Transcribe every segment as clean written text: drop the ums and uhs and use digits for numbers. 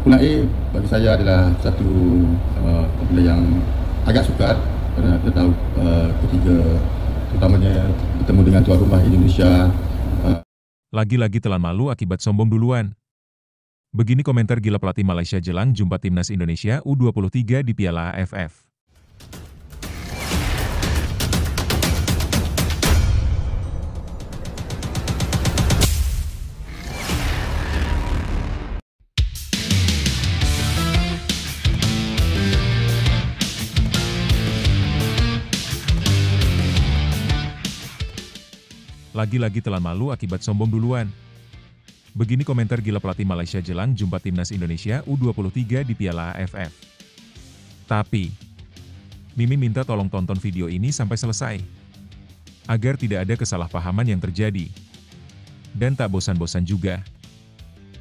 Zona E bagi saya adalah satu benda yang agak sukar kerana kita tahu ketika terutamanya bertemu dengan tuan rumah Indonesia. Lagi-lagi telan malu akibat sombong duluan. Begini komentar gila pelatih Malaysia jelang jumpa timnas Indonesia U23 di Piala AFF. Lagi-lagi telan malu akibat sombong duluan. Begini komentar gila pelatih Malaysia jelang jumpa timnas Indonesia U23 di Piala AFF. Tapi, Mimin minta tolong tonton video ini sampai selesai, agar tidak ada kesalahpahaman yang terjadi. Dan tak bosan-bosan juga,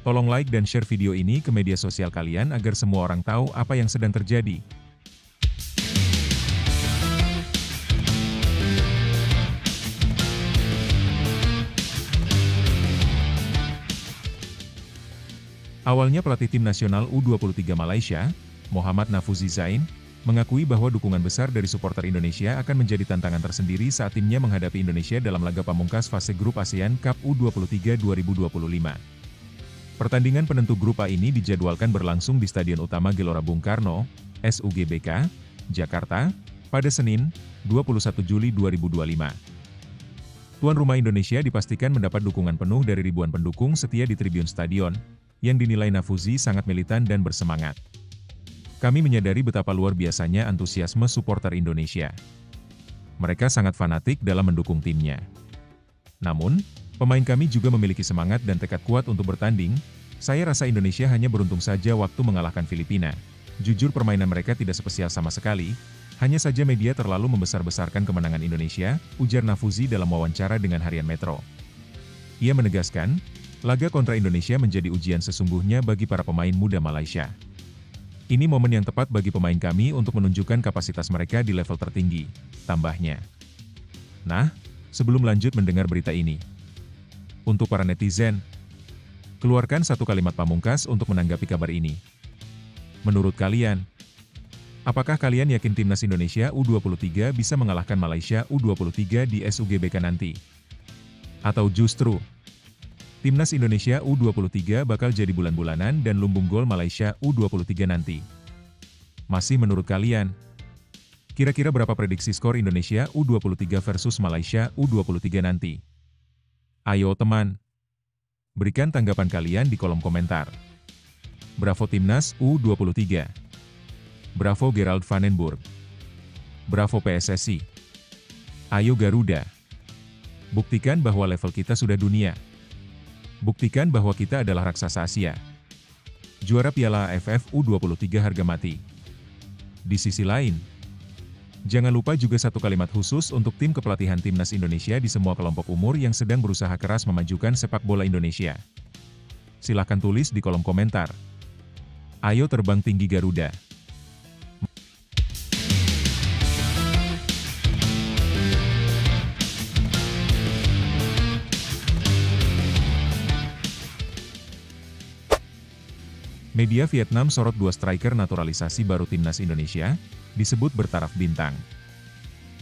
tolong like dan share video ini ke media sosial kalian agar semua orang tahu apa yang sedang terjadi. Awalnya pelatih tim nasional U23 Malaysia, Mohammad Nafouzi Zain, mengakui bahwa dukungan besar dari supporter Indonesia akan menjadi tantangan tersendiri saat timnya menghadapi Indonesia dalam laga pamungkas fase grup ASEAN Cup U23 2025. Pertandingan penentu grup A ini dijadwalkan berlangsung di Stadion Utama Gelora Bung Karno, SUGBK, Jakarta, pada Senin, 21 Juli 2025. Tuan rumah Indonesia dipastikan mendapat dukungan penuh dari ribuan pendukung setia di tribun stadion, yang dinilai Nafouzi sangat militan dan bersemangat. Kami menyadari betapa luar biasanya antusiasme supporter Indonesia. Mereka sangat fanatik dalam mendukung timnya. Namun, pemain kami juga memiliki semangat dan tekad kuat untuk bertanding. Saya rasa Indonesia hanya beruntung saja waktu mengalahkan Filipina. Jujur permainan mereka tidak spesial sama sekali, hanya saja media terlalu membesar-besarkan kemenangan Indonesia, ujar Nafouzi dalam wawancara dengan Harian Metro. Ia menegaskan, laga kontra Indonesia menjadi ujian sesungguhnya bagi para pemain muda Malaysia. Ini momen yang tepat bagi pemain kami untuk menunjukkan kapasitas mereka di level tertinggi, tambahnya. Nah, sebelum lanjut mendengar berita ini, untuk para netizen, keluarkan satu kalimat pamungkas untuk menanggapi kabar ini. Menurut kalian, apakah kalian yakin timnas Indonesia U23 bisa mengalahkan Malaysia U23 di SUGBK nanti? Atau justru, timnas Indonesia U23 bakal jadi bulan-bulanan dan lumbung gol Malaysia U23 nanti? Masih menurut kalian? Kira-kira berapa prediksi skor Indonesia U23 versus Malaysia U23 nanti? Ayo teman, berikan tanggapan kalian di kolom komentar. Bravo Timnas U23. Bravo Gerald Vandenburg. Bravo PSSI. Ayo Garuda. Buktikan bahwa level kita sudah dunia. Buktikan bahwa kita adalah raksasa Asia. Juara Piala AFF U23 harga mati. Di sisi lain, jangan lupa juga satu kalimat khusus untuk tim kepelatihan timnas Indonesia di semua kelompok umur yang sedang berusaha keras memajukan sepak bola Indonesia. Silahkan tulis di kolom komentar. Ayo terbang tinggi Garuda. Media Vietnam sorot dua striker naturalisasi baru timnas Indonesia, disebut bertaraf bintang.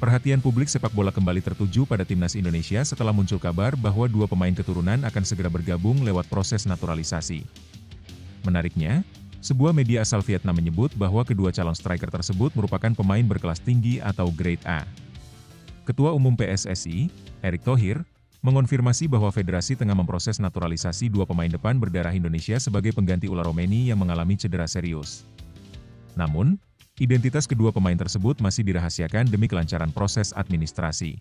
Perhatian publik sepak bola kembali tertuju pada timnas Indonesia setelah muncul kabar bahwa dua pemain keturunan akan segera bergabung lewat proses naturalisasi. Menariknya, sebuah media asal Vietnam menyebut bahwa kedua calon striker tersebut merupakan pemain berkelas tinggi atau grade A. Ketua Umum PSSI, Erick Thohir, mengonfirmasi bahwa federasi tengah memproses naturalisasi dua pemain depan berdarah Indonesia sebagai pengganti Ular Romeni yang mengalami cedera serius. Namun, identitas kedua pemain tersebut masih dirahasiakan demi kelancaran proses administrasi.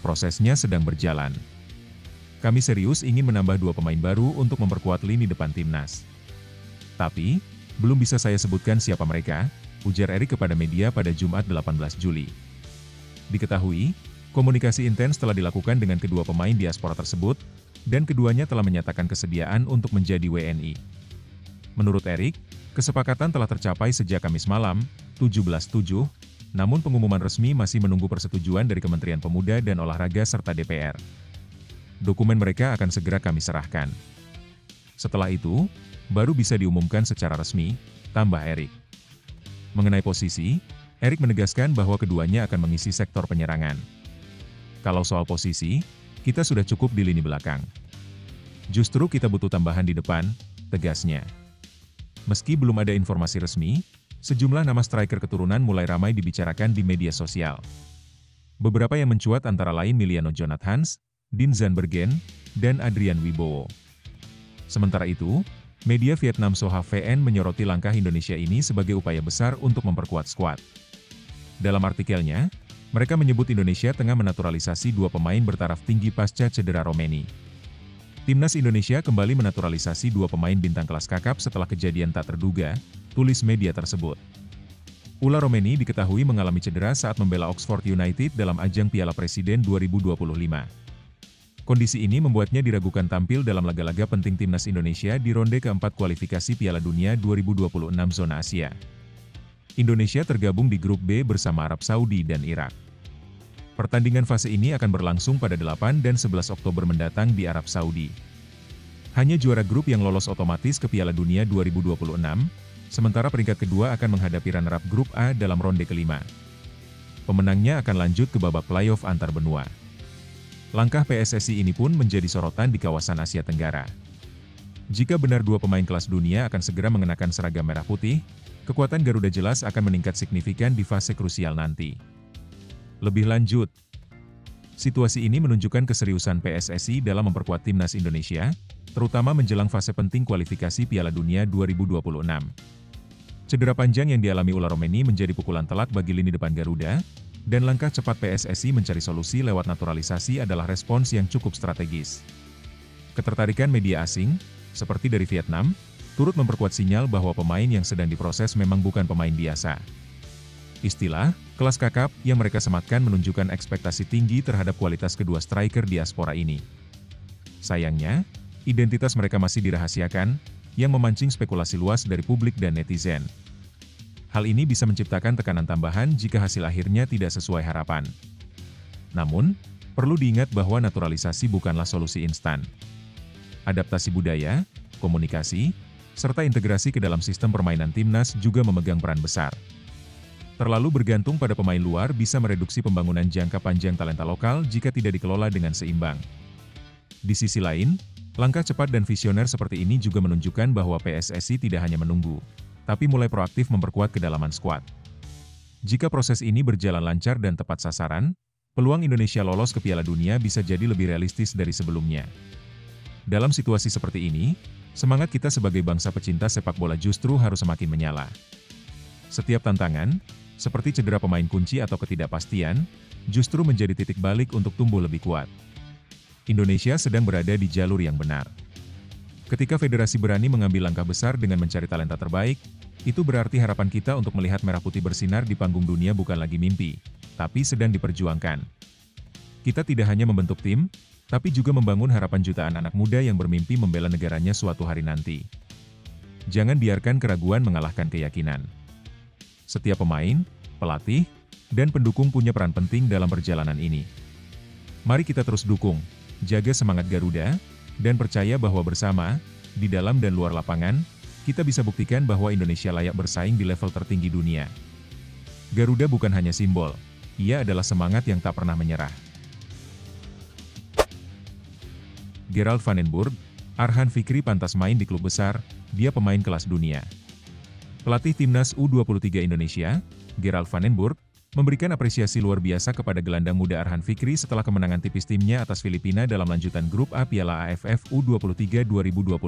Prosesnya sedang berjalan. Kami serius ingin menambah dua pemain baru untuk memperkuat lini depan timnas. Tapi, belum bisa saya sebutkan siapa mereka, ujar Erick kepada media pada Jumat 18 Juli. Diketahui, komunikasi intens telah dilakukan dengan kedua pemain diaspora tersebut, dan keduanya telah menyatakan kesediaan untuk menjadi WNI. Menurut Erick, kesepakatan telah tercapai sejak Kamis malam, 17/7, namun pengumuman resmi masih menunggu persetujuan dari Kementerian Pemuda dan Olahraga serta DPR. Dokumen mereka akan segera kami serahkan. Setelah itu, baru bisa diumumkan secara resmi, tambah Erik. Mengenai posisi, Erik menegaskan bahwa keduanya akan mengisi sektor penyerangan. Kalau soal posisi, kita sudah cukup di lini belakang. Justru kita butuh tambahan di depan, tegasnya. Meski belum ada informasi resmi, sejumlah nama striker keturunan mulai ramai dibicarakan di media sosial. Beberapa yang mencuat antara lain Miliano Jonathans, Dean Zandbergen, dan Adrian Wibowo. Sementara itu, media Vietnam Soha VN menyoroti langkah Indonesia ini sebagai upaya besar untuk memperkuat skuad. Dalam artikelnya, mereka menyebut Indonesia tengah menaturalisasi dua pemain bertaraf tinggi pasca cedera Romeni. Timnas Indonesia kembali menaturalisasi dua pemain bintang kelas kakap setelah kejadian tak terduga, tulis media tersebut. Ula Romeni diketahui mengalami cedera saat membela Oxford United dalam ajang Piala Presiden 2025. Kondisi ini membuatnya diragukan tampil dalam laga-laga penting Timnas Indonesia di ronde keempat kualifikasi Piala Dunia 2026 zona Asia. Indonesia tergabung di grup B bersama Arab Saudi dan Irak. Pertandingan fase ini akan berlangsung pada 8 dan 11 Oktober mendatang di Arab Saudi. Hanya juara grup yang lolos otomatis ke Piala Dunia 2026, sementara peringkat kedua akan menghadapi runner-up grup A dalam ronde kelima. Pemenangnya akan lanjut ke babak playoff antar benua. Langkah PSSI ini pun menjadi sorotan di kawasan Asia Tenggara. Jika benar dua pemain kelas dunia akan segera mengenakan seragam merah putih, kekuatan Garuda jelas akan meningkat signifikan di fase krusial nanti. Lebih lanjut, situasi ini menunjukkan keseriusan PSSI dalam memperkuat timnas Indonesia, terutama menjelang fase penting kualifikasi Piala Dunia 2026. Cedera panjang yang dialami Ula Romeni menjadi pukulan telak bagi lini depan Garuda, dan langkah cepat PSSI mencari solusi lewat naturalisasi adalah respons yang cukup strategis. Ketertarikan media asing, seperti dari Vietnam, turut memperkuat sinyal bahwa pemain yang sedang diproses memang bukan pemain biasa. Istilah, kelas kakap, yang mereka sematkan menunjukkan ekspektasi tinggi terhadap kualitas kedua striker diaspora ini. Sayangnya, identitas mereka masih dirahasiakan, yang memancing spekulasi luas dari publik dan netizen. Hal ini bisa menciptakan tekanan tambahan jika hasil akhirnya tidak sesuai harapan. Namun, perlu diingat bahwa naturalisasi bukanlah solusi instan. Adaptasi budaya, komunikasi, serta integrasi ke dalam sistem permainan timnas juga memegang peran besar. Terlalu bergantung pada pemain luar bisa mereduksi pembangunan jangka panjang talenta lokal jika tidak dikelola dengan seimbang. Di sisi lain, langkah cepat dan visioner seperti ini juga menunjukkan bahwa PSSI tidak hanya menunggu, tapi mulai proaktif memperkuat kedalaman skuad. Jika proses ini berjalan lancar dan tepat sasaran, peluang Indonesia lolos ke Piala Dunia bisa jadi lebih realistis dari sebelumnya. Dalam situasi seperti ini, semangat kita sebagai bangsa pecinta sepak bola justru harus semakin menyala. Setiap tantangan, seperti cedera pemain kunci atau ketidakpastian, justru menjadi titik balik untuk tumbuh lebih kuat. Indonesia sedang berada di jalur yang benar. Ketika federasi berani mengambil langkah besar dengan mencari talenta terbaik, itu berarti harapan kita untuk melihat Merah Putih bersinar di panggung dunia bukan lagi mimpi, tapi sedang diperjuangkan. Kita tidak hanya membentuk tim, tapi juga membangun harapan jutaan anak muda yang bermimpi membela negaranya suatu hari nanti. Jangan biarkan keraguan mengalahkan keyakinan. Setiap pemain, pelatih, dan pendukung punya peran penting dalam perjalanan ini. Mari kita terus dukung, jaga semangat Garuda, dan percaya bahwa bersama, di dalam dan luar lapangan, kita bisa buktikan bahwa Indonesia layak bersaing di level tertinggi dunia. Garuda bukan hanya simbol, ia adalah semangat yang tak pernah menyerah. Gerald van den Burg, Arhan Fikri pantas main di klub besar, dia pemain kelas dunia. Pelatih Timnas U23 Indonesia, Gerald van den Burg, memberikan apresiasi luar biasa kepada gelandang muda Arhan Fikri setelah kemenangan tipis timnya atas Filipina dalam lanjutan grup A Piala AFF U23 2025.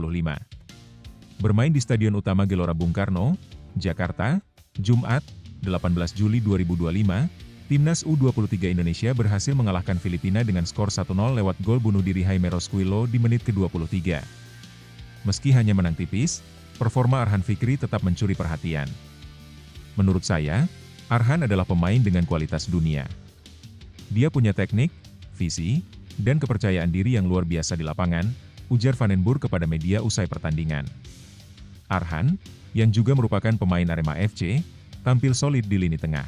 Bermain di Stadion Utama Gelora Bung Karno, Jakarta, Jumat, 18 Juli 2025, Timnas U23 Indonesia berhasil mengalahkan Filipina dengan skor 1-0 lewat gol bunuh diri Jaime Rosquillo di menit ke-23. Meski hanya menang tipis, performa Arhan Fikri tetap mencuri perhatian. Menurut saya, Arhan adalah pemain dengan kualitas dunia. Dia punya teknik, visi, dan kepercayaan diri yang luar biasa di lapangan, ujar Van den Burg kepada media usai pertandingan. Arhan, yang juga merupakan pemain Arema FC, tampil solid di lini tengah.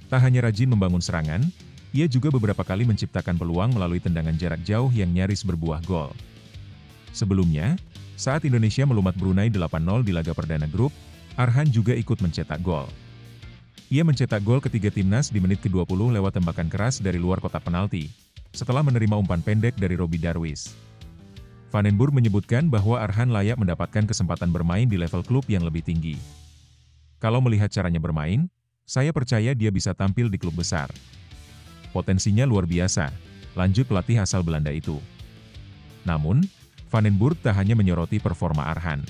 Tak hanya rajin membangun serangan, ia juga beberapa kali menciptakan peluang melalui tendangan jarak jauh yang nyaris berbuah gol. Sebelumnya, Saat Indonesia melumat Brunei 8-0 di laga perdana grup, Arhan juga ikut mencetak gol. Ia mencetak gol ketiga timnas di menit ke-20 lewat tembakan keras dari luar kotak penalti, setelah menerima umpan pendek dari Robbie Darwish. Van den Burg menyebutkan bahwa Arhan layak mendapatkan kesempatan bermain di level klub yang lebih tinggi. Kalau melihat caranya bermain, saya percaya dia bisa tampil di klub besar. Potensinya luar biasa, lanjut pelatih asal Belanda itu. Namun, Van den Burg tak hanya menyoroti performa Arhan.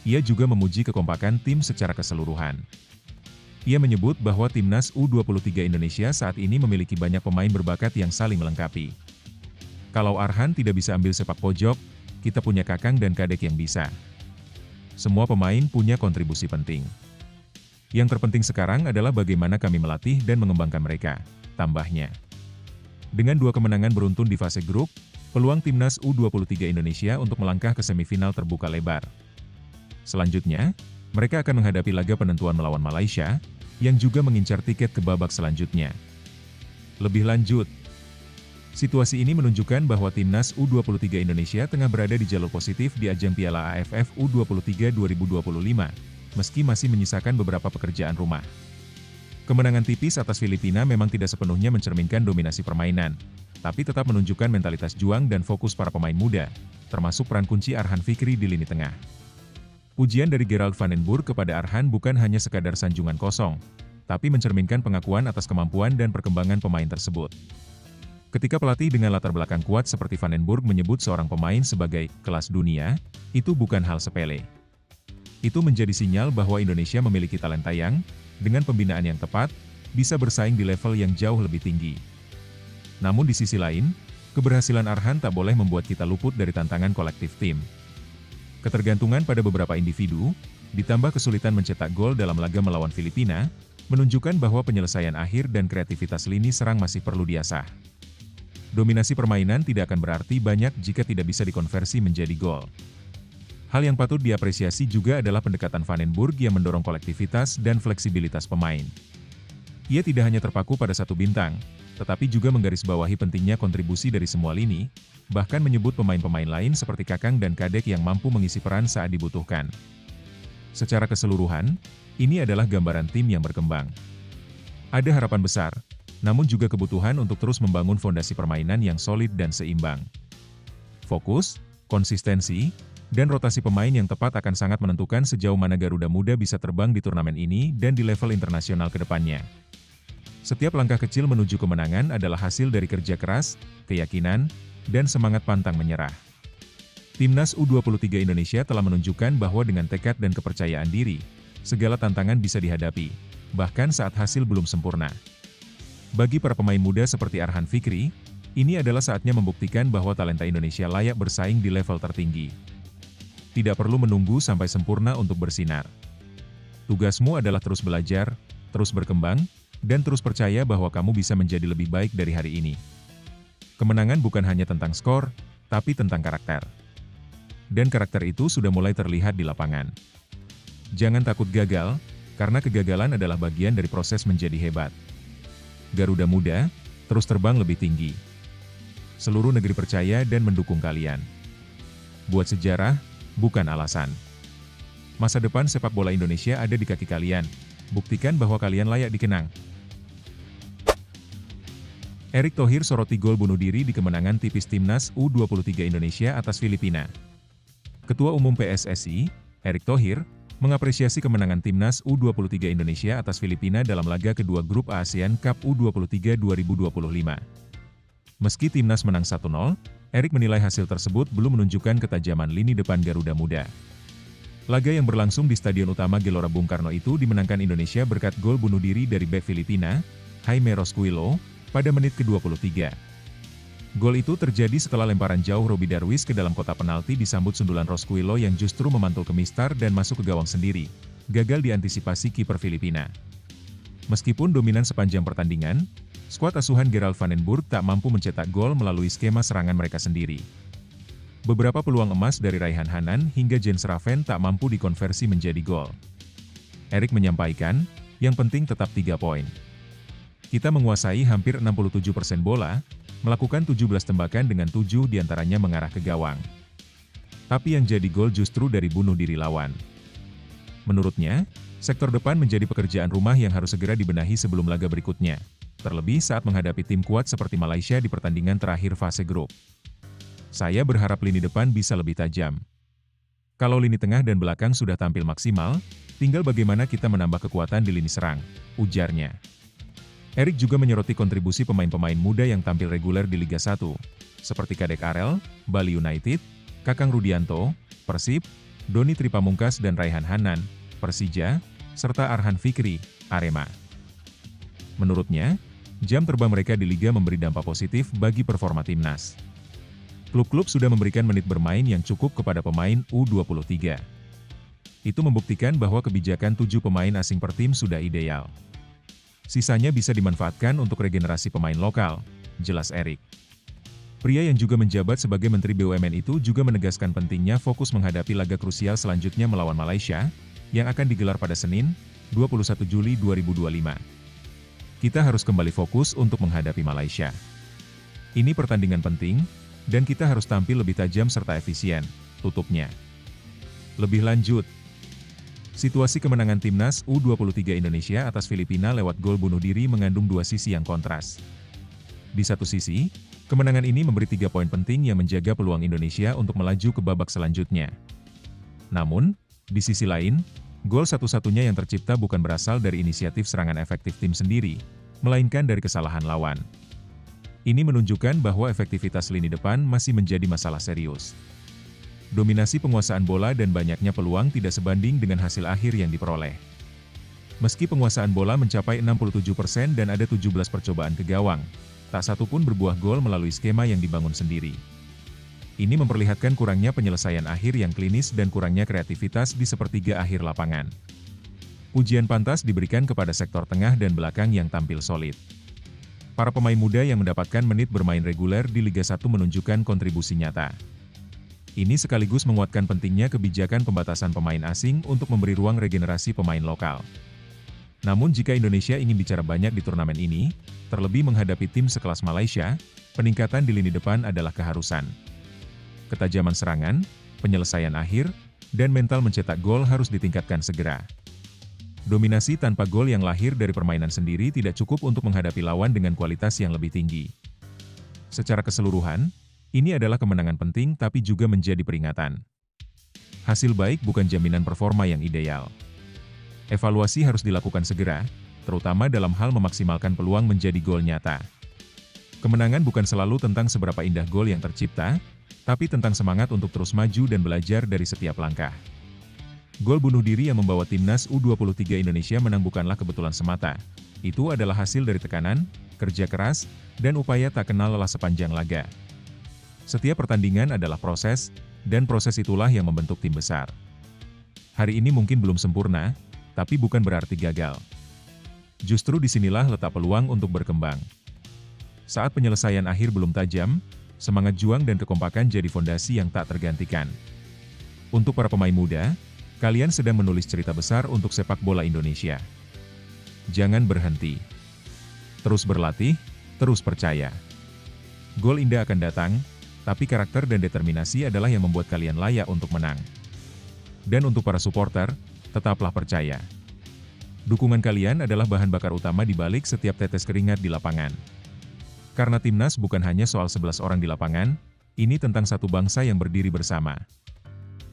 Ia juga memuji kekompakan tim secara keseluruhan. Ia menyebut bahwa timnas U23 Indonesia saat ini memiliki banyak pemain berbakat yang saling melengkapi. Kalau Arhan tidak bisa ambil sepak pojok, kita punya Kakang dan Kadek yang bisa. Semua pemain punya kontribusi penting. Yang terpenting sekarang adalah bagaimana kami melatih dan mengembangkan mereka, tambahnya. Dengan 2 kemenangan beruntun di fase grup, peluang timnas U23 Indonesia untuk melangkah ke semifinal terbuka lebar. Selanjutnya, mereka akan menghadapi laga penentuan melawan Malaysia, yang juga mengincar tiket ke babak selanjutnya. Lebih lanjut, situasi ini menunjukkan bahwa timnas U23 Indonesia tengah berada di jalur positif di ajang Piala AFF U23 2025, meski masih menyisakan beberapa pekerjaan rumah. Kemenangan tipis atas Filipina memang tidak sepenuhnya mencerminkan dominasi permainan, tapi tetap menunjukkan mentalitas juang dan fokus para pemain muda, termasuk peran kunci Arhan Fikri di lini tengah. Pujian dari Gerald Van den Burg kepada Arhan bukan hanya sekadar sanjungan kosong, tapi mencerminkan pengakuan atas kemampuan dan perkembangan pemain tersebut. Ketika pelatih dengan latar belakang kuat seperti Van den Burg menyebut seorang pemain sebagai kelas dunia, itu bukan hal sepele. Itu menjadi sinyal bahwa Indonesia memiliki talenta yang, dengan pembinaan yang tepat, bisa bersaing di level yang jauh lebih tinggi. Namun di sisi lain, keberhasilan Arhan tak boleh membuat kita luput dari tantangan kolektif tim. Ketergantungan pada beberapa individu, ditambah kesulitan mencetak gol dalam laga melawan Filipina, menunjukkan bahwa penyelesaian akhir dan kreativitas lini serang masih perlu diasah. Dominasi permainan tidak akan berarti banyak jika tidak bisa dikonversi menjadi gol. Hal yang patut diapresiasi juga adalah pendekatan Van den Burg yang mendorong kolektivitas dan fleksibilitas pemain. Ia tidak hanya terpaku pada satu bintang, tetapi juga menggarisbawahi pentingnya kontribusi dari semua lini, bahkan menyebut pemain-pemain lain seperti Kakang dan Kadek yang mampu mengisi peran saat dibutuhkan. Secara keseluruhan, ini adalah gambaran tim yang berkembang. Ada harapan besar, namun juga kebutuhan untuk terus membangun fondasi permainan yang solid dan seimbang. Fokus, konsistensi, dan rotasi pemain yang tepat akan sangat menentukan sejauh mana Garuda Muda bisa terbang di turnamen ini dan di level internasional ke depannya. Setiap langkah kecil menuju kemenangan adalah hasil dari kerja keras, keyakinan, dan semangat pantang menyerah. Timnas U23 Indonesia telah menunjukkan bahwa dengan tekad dan kepercayaan diri, segala tantangan bisa dihadapi, bahkan saat hasil belum sempurna. Bagi para pemain muda seperti Arhan Fikri, ini adalah saatnya membuktikan bahwa talenta Indonesia layak bersaing di level tertinggi. Tidak perlu menunggu sampai sempurna untuk bersinar. Tugasmu adalah terus belajar, terus berkembang, dan terus percaya bahwa kamu bisa menjadi lebih baik dari hari ini. Kemenangan bukan hanya tentang skor, tapi tentang karakter. Dan karakter itu sudah mulai terlihat di lapangan. Jangan takut gagal, karena kegagalan adalah bagian dari proses menjadi hebat. Garuda Muda, terus terbang lebih tinggi. Seluruh negeri percaya dan mendukung kalian. Buat sejarah, bukan alasan. Masa depan sepak bola Indonesia ada di kaki kalian. Buktikan bahwa kalian layak dikenang. Erick Thohir soroti gol bunuh diri di kemenangan tipis timnas U23 Indonesia atas Filipina. Ketua Umum PSSI, Erick Thohir, mengapresiasi kemenangan timnas U23 Indonesia atas Filipina dalam laga kedua grup ASEAN Cup U23 2025. Meski timnas menang 1-0, Erick menilai hasil tersebut belum menunjukkan ketajaman lini depan Garuda Muda. Laga yang berlangsung di Stadion Utama Gelora Bung Karno itu dimenangkan Indonesia berkat gol bunuh diri dari bek Filipina, Jaime Rosquillo, pada menit ke-23. Gol itu terjadi setelah lemparan jauh Robbie Darwish ke dalam kotak penalti disambut sundulan Rosquillo yang justru memantul ke mistar dan masuk ke gawang sendiri, gagal diantisipasi kiper Filipina. Meskipun dominan sepanjang pertandingan, skuad asuhan Gerald Van den Burg tak mampu mencetak gol melalui skema serangan mereka sendiri. Beberapa peluang emas dari Raihan Hanan hingga Jens Raven tak mampu dikonversi menjadi gol. Erick menyampaikan, yang penting tetap 3 poin. Kita menguasai hampir 67% bola, melakukan 17 tembakan dengan 7 diantaranya mengarah ke gawang. Tapi yang jadi gol justru dari bunuh diri lawan. Menurutnya, sektor depan menjadi pekerjaan rumah yang harus segera dibenahi sebelum laga berikutnya. Terlebih saat menghadapi tim kuat seperti Malaysia di pertandingan terakhir fase grup. Saya berharap lini depan bisa lebih tajam. Kalau lini tengah dan belakang sudah tampil maksimal, tinggal bagaimana kita menambah kekuatan di lini serang, ujarnya. Erik juga menyoroti kontribusi pemain-pemain muda yang tampil reguler di Liga 1, seperti Kadek Arel, Bali United, Kakang Rudianto, Persib, Doni Tripamungkas dan Raihan Hanan, Persija, serta Arhan Fikri, Arema. Menurutnya, jam terbang mereka di Liga memberi dampak positif bagi performa timnas. Klub-klub sudah memberikan menit bermain yang cukup kepada pemain U23. Itu membuktikan bahwa kebijakan 7 pemain asing per tim sudah ideal. Sisanya bisa dimanfaatkan untuk regenerasi pemain lokal, jelas Erik. Pria yang juga menjabat sebagai Menteri BUMN itu juga menegaskan pentingnya fokus menghadapi laga krusial selanjutnya melawan Malaysia, yang akan digelar pada Senin, 21 Juli 2025. Kita harus kembali fokus untuk menghadapi Malaysia. Ini pertandingan penting, dan kita harus tampil lebih tajam serta efisien, tutupnya. Lebih lanjut, situasi kemenangan timnas U23 Indonesia atas Filipina lewat gol bunuh diri mengandung dua sisi yang kontras. Di satu sisi, kemenangan ini memberi 3 poin penting yang menjaga peluang Indonesia untuk melaju ke babak selanjutnya. Namun, di sisi lain, gol satu-satunya yang tercipta bukan berasal dari inisiatif serangan efektif tim sendiri, melainkan dari kesalahan lawan. Ini menunjukkan bahwa efektivitas lini depan masih menjadi masalah serius. Dominasi penguasaan bola dan banyaknya peluang tidak sebanding dengan hasil akhir yang diperoleh. Meski penguasaan bola mencapai 67% dan ada 17 percobaan ke gawang, tak satu pun berbuah gol melalui skema yang dibangun sendiri. Ini memperlihatkan kurangnya penyelesaian akhir yang klinis dan kurangnya kreativitas di sepertiga akhir lapangan. Pujian pantas diberikan kepada sektor tengah dan belakang yang tampil solid. Para pemain muda yang mendapatkan menit bermain reguler di Liga 1 menunjukkan kontribusi nyata. Ini sekaligus menguatkan pentingnya kebijakan pembatasan pemain asing untuk memberi ruang regenerasi pemain lokal. Namun jika Indonesia ingin bicara banyak di turnamen ini, terlebih menghadapi tim sekelas Malaysia, peningkatan di lini depan adalah keharusan. Ketajaman serangan, penyelesaian akhir, dan mental mencetak gol harus ditingkatkan segera. Dominasi tanpa gol yang lahir dari permainan sendiri tidak cukup untuk menghadapi lawan dengan kualitas yang lebih tinggi. Secara keseluruhan, ini adalah kemenangan penting tapi juga menjadi peringatan. Hasil baik bukan jaminan performa yang ideal. Evaluasi harus dilakukan segera, terutama dalam hal memaksimalkan peluang menjadi gol nyata. Kemenangan bukan selalu tentang seberapa indah gol yang tercipta, tapi tentang semangat untuk terus maju dan belajar dari setiap langkah. Gol bunuh diri yang membawa timnas U23 Indonesia menang bukanlah kebetulan semata. Itu adalah hasil dari tekanan, kerja keras, dan upaya tak kenal lelah sepanjang laga. Setiap pertandingan adalah proses, dan proses itulah yang membentuk tim besar. Hari ini mungkin belum sempurna, tapi bukan berarti gagal. Justru disinilah letak peluang untuk berkembang. Saat penyelesaian akhir belum tajam, semangat juang dan kekompakan jadi fondasi yang tak tergantikan. Untuk para pemain muda, kalian sedang menulis cerita besar untuk sepak bola Indonesia. Jangan berhenti. Terus berlatih, terus percaya. Gol indah akan datang, tapi karakter dan determinasi adalah yang membuat kalian layak untuk menang. Dan untuk para supporter, tetaplah percaya. Dukungan kalian adalah bahan bakar utama di balik setiap tetes keringat di lapangan. Karena timnas bukan hanya soal 11 orang di lapangan, ini tentang satu bangsa yang berdiri bersama.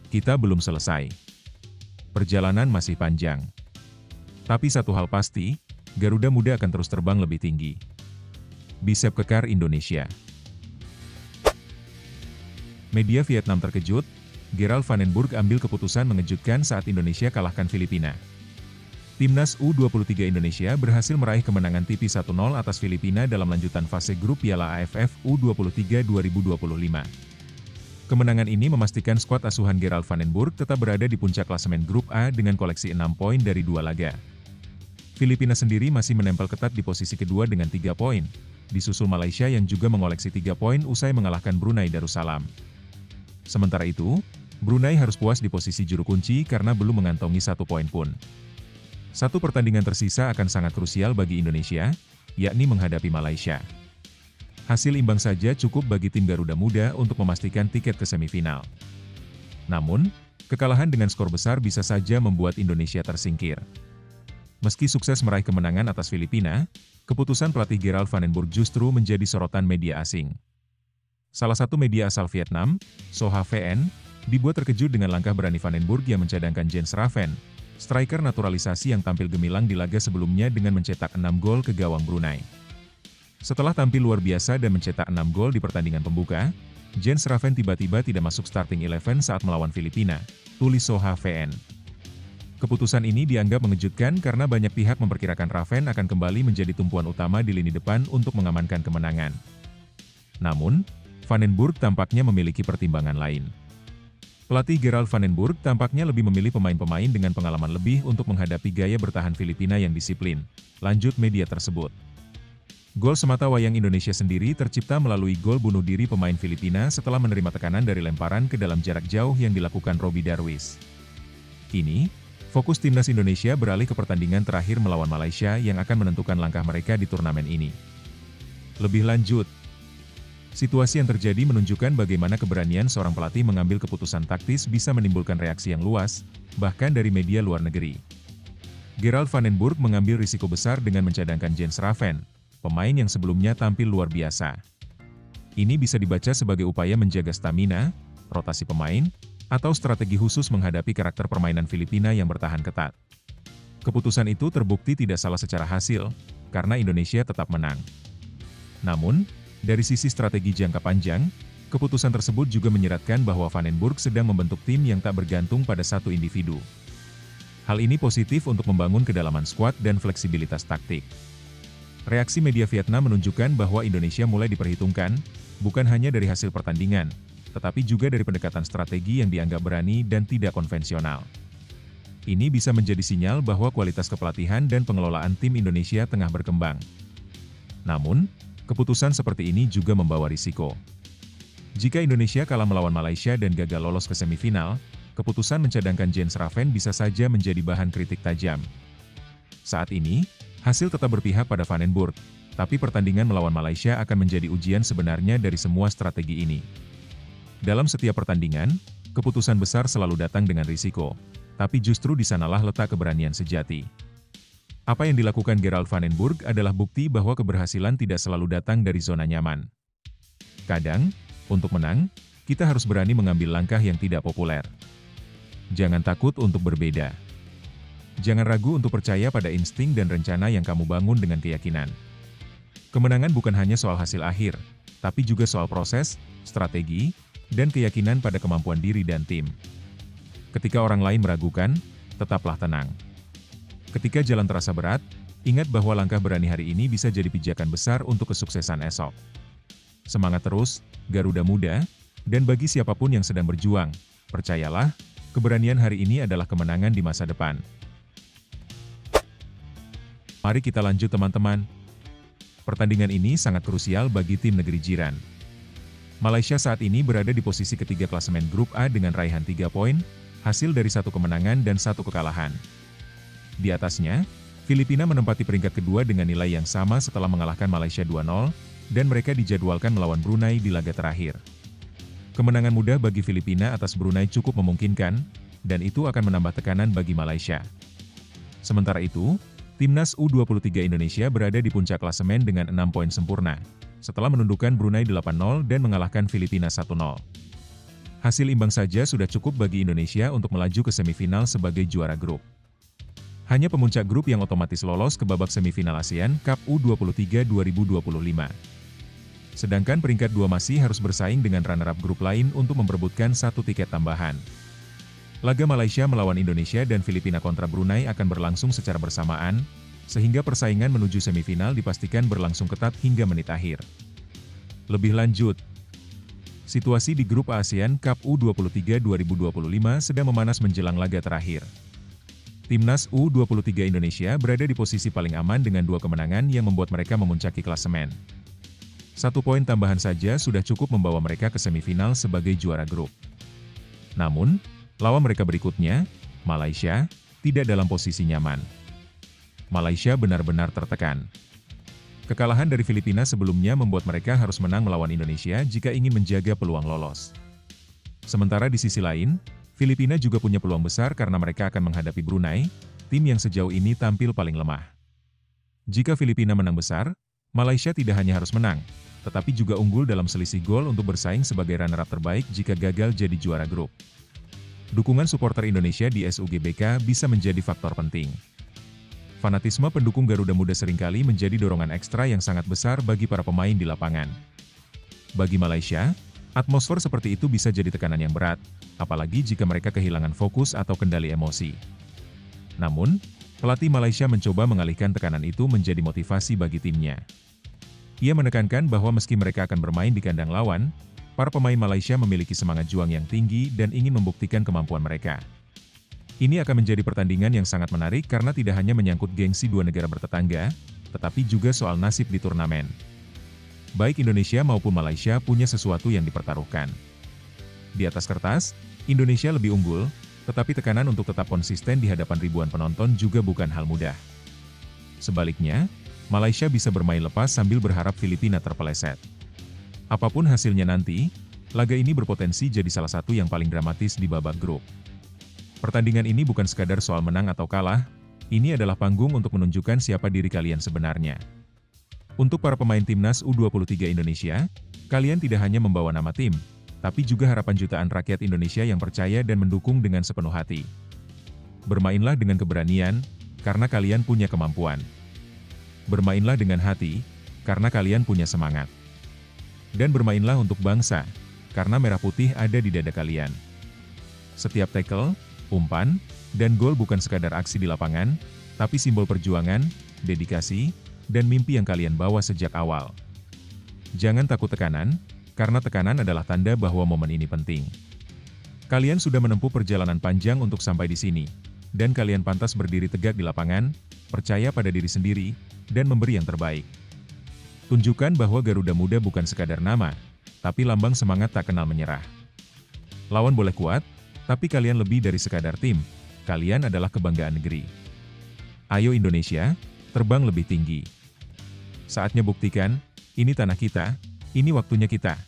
Kita belum selesai. Perjalanan masih panjang. Tapi satu hal pasti, Garuda Muda akan terus terbang lebih tinggi. Bisep kekar Indonesia. Media Vietnam terkejut, Gerald Van den Burg ambil keputusan mengejutkan saat Indonesia kalahkan Filipina. Timnas U23 Indonesia berhasil meraih kemenangan tipis 1-0 atas Filipina dalam lanjutan fase grup Piala AFF U23 2025. Kemenangan ini memastikan skuad asuhan Gerald Van den Burg tetap berada di puncak klasemen grup A dengan koleksi 6 poin dari 2 laga. Filipina sendiri masih menempel ketat di posisi kedua dengan 3 poin, disusul Malaysia yang juga mengoleksi 3 poin usai mengalahkan Brunei Darussalam. Sementara itu, Brunei harus puas di posisi juru kunci karena belum mengantongi 1 poin pun. Satu pertandingan tersisa akan sangat krusial bagi Indonesia, yakni menghadapi Malaysia. Hasil imbang saja cukup bagi tim Garuda Muda untuk memastikan tiket ke semifinal. Namun, kekalahan dengan skor besar bisa saja membuat Indonesia tersingkir. Meski sukses meraih kemenangan atas Filipina, keputusan pelatih Gerald Van den Burg justru menjadi sorotan media asing. Salah satu media asal Vietnam, Soha VN, dibuat terkejut dengan langkah berani Van den Burg yang mencadangkan Jens Raven, striker naturalisasi yang tampil gemilang di laga sebelumnya dengan mencetak 6 gol ke gawang Brunei. Setelah tampil luar biasa dan mencetak 6 gol di pertandingan pembuka, Jens Raven tiba-tiba tidak masuk starting 11 saat melawan Filipina, tulis Soha VN. Keputusan ini dianggap mengejutkan karena banyak pihak memperkirakan Raven akan kembali menjadi tumpuan utama di lini depan untuk mengamankan kemenangan. Namun, Van den Burg tampaknya memiliki pertimbangan lain. Pelatih Gerald Van den Burg tampaknya lebih memilih pemain-pemain dengan pengalaman lebih untuk menghadapi gaya bertahan Filipina yang disiplin, lanjut media tersebut. Gol semata wayang Indonesia sendiri tercipta melalui gol bunuh diri pemain Filipina setelah menerima tekanan dari lemparan ke dalam jarak jauh yang dilakukan Robby Darwish. Kini, fokus timnas Indonesia beralih ke pertandingan terakhir melawan Malaysia yang akan menentukan langkah mereka di turnamen ini. Lebih lanjut, situasi yang terjadi menunjukkan bagaimana keberanian seorang pelatih mengambil keputusan taktis bisa menimbulkan reaksi yang luas, bahkan dari media luar negeri. Gerald Van den Burg mengambil risiko besar dengan mencadangkan Jens Raven, pemain yang sebelumnya tampil luar biasa. Ini bisa dibaca sebagai upaya menjaga stamina, rotasi pemain, atau strategi khusus menghadapi karakter permainan Filipina yang bertahan ketat. Keputusan itu terbukti tidak salah secara hasil, karena Indonesia tetap menang. Namun, dari sisi strategi jangka panjang, keputusan tersebut juga menyeratkan bahwa Van den Burg sedang membentuk tim yang tak bergantung pada satu individu. Hal ini positif untuk membangun kedalaman skuad dan fleksibilitas taktik. Reaksi media Vietnam menunjukkan bahwa Indonesia mulai diperhitungkan, bukan hanya dari hasil pertandingan, tetapi juga dari pendekatan strategi yang dianggap berani dan tidak konvensional. Ini bisa menjadi sinyal bahwa kualitas kepelatihan dan pengelolaan tim Indonesia tengah berkembang. Namun, keputusan seperti ini juga membawa risiko. Jika Indonesia kalah melawan Malaysia dan gagal lolos ke semifinal, keputusan mencadangkan Jens Raven bisa saja menjadi bahan kritik tajam. Saat ini, hasil tetap berpihak pada Van den Burg, tapi pertandingan melawan Malaysia akan menjadi ujian sebenarnya dari semua strategi ini. Dalam setiap pertandingan, keputusan besar selalu datang dengan risiko, tapi justru di sanalah letak keberanian sejati. Apa yang dilakukan Gerald Van den Burg adalah bukti bahwa keberhasilan tidak selalu datang dari zona nyaman. Kadang, untuk menang, kita harus berani mengambil langkah yang tidak populer. Jangan takut untuk berbeda. Jangan ragu untuk percaya pada insting dan rencana yang kamu bangun dengan keyakinan. Kemenangan bukan hanya soal hasil akhir, tapi juga soal proses, strategi, dan keyakinan pada kemampuan diri dan tim. Ketika orang lain meragukan, tetaplah tenang. Ketika jalan terasa berat, ingat bahwa langkah berani hari ini bisa jadi pijakan besar untuk kesuksesan esok. Semangat terus, Garuda Muda, dan bagi siapapun yang sedang berjuang, percayalah, keberanian hari ini adalah kemenangan di masa depan. Mari kita lanjut teman-teman. Pertandingan ini sangat krusial bagi tim negeri jiran. Malaysia saat ini berada di posisi ketiga klasemen grup A dengan raihan 3 poin, hasil dari 1 kemenangan dan 1 kekalahan. Di atasnya, Filipina menempati peringkat kedua dengan nilai yang sama setelah mengalahkan Malaysia 2-0, dan mereka dijadwalkan melawan Brunei di laga terakhir. Kemenangan mudah bagi Filipina atas Brunei cukup memungkinkan, dan itu akan menambah tekanan bagi Malaysia. Sementara itu, Timnas U23 Indonesia berada di puncak klasemen dengan 6 poin sempurna, setelah menundukkan Brunei 8-0 dan mengalahkan Filipina 1-0. Hasil imbang saja sudah cukup bagi Indonesia untuk melaju ke semifinal sebagai juara grup. Hanya pemuncak grup yang otomatis lolos ke babak semifinal ASEAN Cup U23 2025. Sedangkan peringkat 2 masih harus bersaing dengan runner-up grup lain untuk memperebutkan 1 tiket tambahan. Laga Malaysia melawan Indonesia dan Filipina kontra Brunei akan berlangsung secara bersamaan, sehingga persaingan menuju semifinal dipastikan berlangsung ketat hingga menit akhir. Lebih lanjut, situasi di grup ASEAN Cup U23 2025 sedang memanas menjelang laga terakhir. Timnas U23 Indonesia berada di posisi paling aman dengan 2 kemenangan yang membuat mereka memuncaki klasemen. 1 poin tambahan saja sudah cukup membawa mereka ke semifinal sebagai juara grup. Namun, lawan mereka berikutnya, Malaysia, tidak dalam posisi nyaman. Malaysia benar-benar tertekan. Kekalahan dari Filipina sebelumnya membuat mereka harus menang melawan Indonesia jika ingin menjaga peluang lolos. Sementara di sisi lain, Filipina juga punya peluang besar karena mereka akan menghadapi Brunei, tim yang sejauh ini tampil paling lemah. Jika Filipina menang besar, Malaysia tidak hanya harus menang, tetapi juga unggul dalam selisih gol untuk bersaing sebagai runner-up terbaik jika gagal jadi juara grup. Dukungan supporter Indonesia di SUGBK bisa menjadi faktor penting. Fanatisme pendukung Garuda Muda seringkali menjadi dorongan ekstra yang sangat besar bagi para pemain di lapangan. Bagi Malaysia, atmosfer seperti itu bisa jadi tekanan yang berat, apalagi jika mereka kehilangan fokus atau kendali emosi. Namun, pelatih Malaysia mencoba mengalihkan tekanan itu menjadi motivasi bagi timnya. Ia menekankan bahwa meski mereka akan bermain di kandang lawan, para pemain Malaysia memiliki semangat juang yang tinggi dan ingin membuktikan kemampuan mereka. Ini akan menjadi pertandingan yang sangat menarik karena tidak hanya menyangkut gengsi dua negara bertetangga, tetapi juga soal nasib di turnamen. Baik Indonesia maupun Malaysia punya sesuatu yang dipertaruhkan. Di atas kertas, Indonesia lebih unggul, tetapi tekanan untuk tetap konsisten di hadapan ribuan penonton juga bukan hal mudah. Sebaliknya, Malaysia bisa bermain lepas sambil berharap Filipina terpeleset. Apapun hasilnya nanti, laga ini berpotensi jadi salah satu yang paling dramatis di babak grup. Pertandingan ini bukan sekadar soal menang atau kalah, ini adalah panggung untuk menunjukkan siapa diri kalian sebenarnya. Untuk para pemain timnas U23 Indonesia, kalian tidak hanya membawa nama tim, tapi juga harapan jutaan rakyat Indonesia yang percaya dan mendukung dengan sepenuh hati. Bermainlah dengan keberanian, karena kalian punya kemampuan. Bermainlah dengan hati, karena kalian punya semangat. Dan bermainlah untuk bangsa, karena merah putih ada di dada kalian. Setiap tackle, umpan, dan gol bukan sekadar aksi di lapangan, tapi simbol perjuangan, dedikasi, dan mimpi yang kalian bawa sejak awal. Jangan takut tekanan, karena tekanan adalah tanda bahwa momen ini penting. Kalian sudah menempuh perjalanan panjang untuk sampai di sini, dan kalian pantas berdiri tegak di lapangan, percaya pada diri sendiri, dan memberi yang terbaik. Tunjukkan bahwa Garuda Muda bukan sekadar nama, tapi lambang semangat tak kenal menyerah. Lawan boleh kuat, tapi kalian lebih dari sekadar tim, kalian adalah kebanggaan negeri. Ayo Indonesia, terbang lebih tinggi. Saatnya buktikan, ini tanah kita, ini waktunya kita.